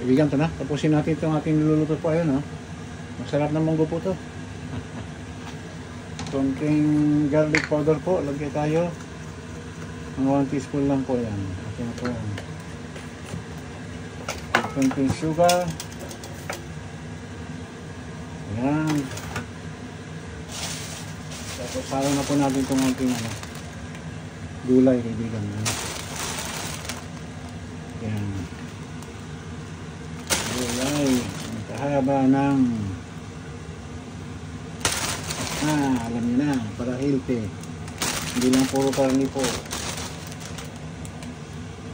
Kaibigan, ito na. Tapusin natin itong ating niluluto po. Ayun, oh. Masarap na munggo po to. Konting garlic powder po. Lagay tayo. Mga 1 teaspoon lang po yan. Okay na po yan. Konting sugar. Ayan. Tapos sarang na po natin itong ating gulay, kaibigan. Ayan. Gulay. Kahaba ng alam niyo na, para healthy. Hindi lang puro karni po.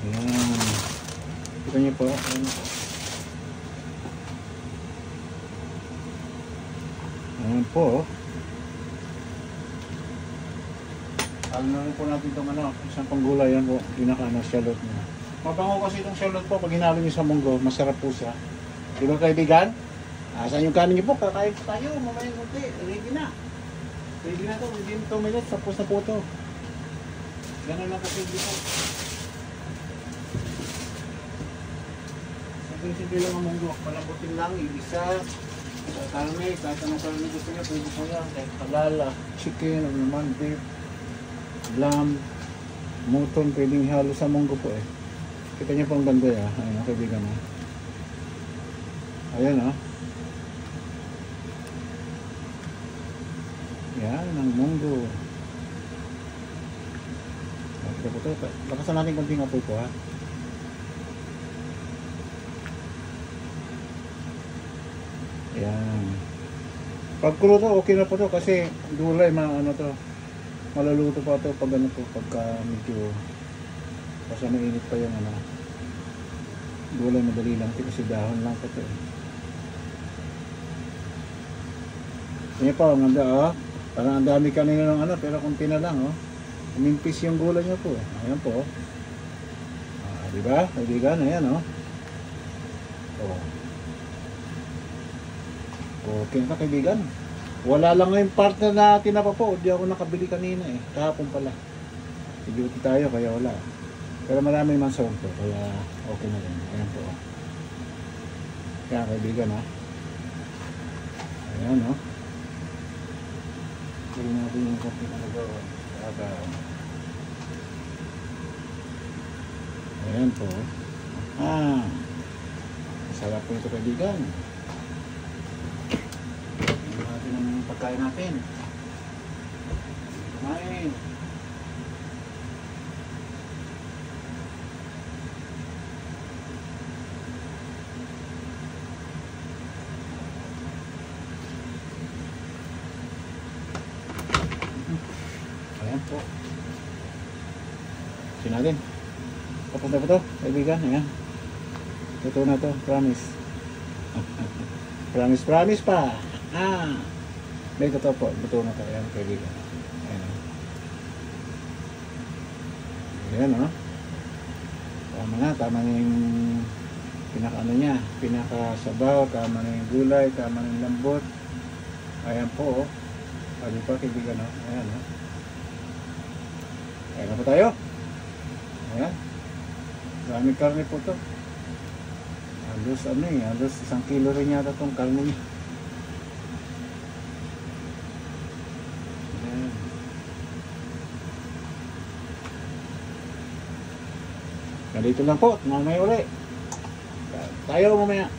Ayan. Kita niyo po. Ayan po. Ayan po. Alam na rin po natin itong isang panggulay. Yan po, shallot niya. Mabango kasi itong shallot po. Pag hinalo niyo sa munggo, masarap po siya. Diba kaibigan? Saan yung kanin niyo po? Kakain po tayo. Mamaya kunti. Ready na. Ready na to. Within 2 minutes. Tapos na po to. Ganun lang po dito. Simple lang ang munggo. Palambutin lang. Ibisa. Karne. Kahit anong karne gusto niya. Pwede po yan. Kahit halal. Chicken. O naman beef. Lamb. Mutton. Pwedeng halo sa munggo po eh. Kita niyo po ang ganda ya. Ayun, kaibigan mo. Ayan o. Yan ang munggo. Kita po ito. Lakasan natin konting apoy po ha. Yan. Pag kulo to, okay na po to kasi gulay, maluluto pa to pag ano po, pagka medyo kasi mainit pa yung gulay, madali lang ito kasi dahon lang po to. Yan po, ang ganda oh. Parang ang dami kanina ng pero kunti na lang oh. Umimpis yung gulay niya po. Ayan po. Diba? Kaibigan, ayan oh. Oh. Okay na kaibigan. Wala lang yung partner na tinapa po. Hindi ako nakabili kanina eh. Kahapon pala. Duty tayo kaya wala. Pero marami man sa po. Kaya okay na rin. Ayan po. Kaya kaibigan ha. Ayan oh. Pili natin yung kopi na nagawa. Ayan po. Masarap po ito kaibigan. Natin ang pagkain natin. Kumain. Ayan po. Kasi natin. Papunta po ito, kaibigan. Ayan. Totoo na ito. Promise. Promise pa. May totoo po. Totoo na ito. Ayan, kaibigan. Ayan. Ayan, o. Tama na. Tama na yung pinaka-ano niya. Pinaka-sabaw. Tama na yung gulay. Tama na yung lambot. Ayan po, o. Sabi pa, kaibigan, o. Ayan, o. Ayan na po tayo. Ayan. Maraming karne po ito. Halos halos 1 kilo rin yata itong karne niya. Ayan. Ganito lang po. Mamaya uli. Tayo mamaya.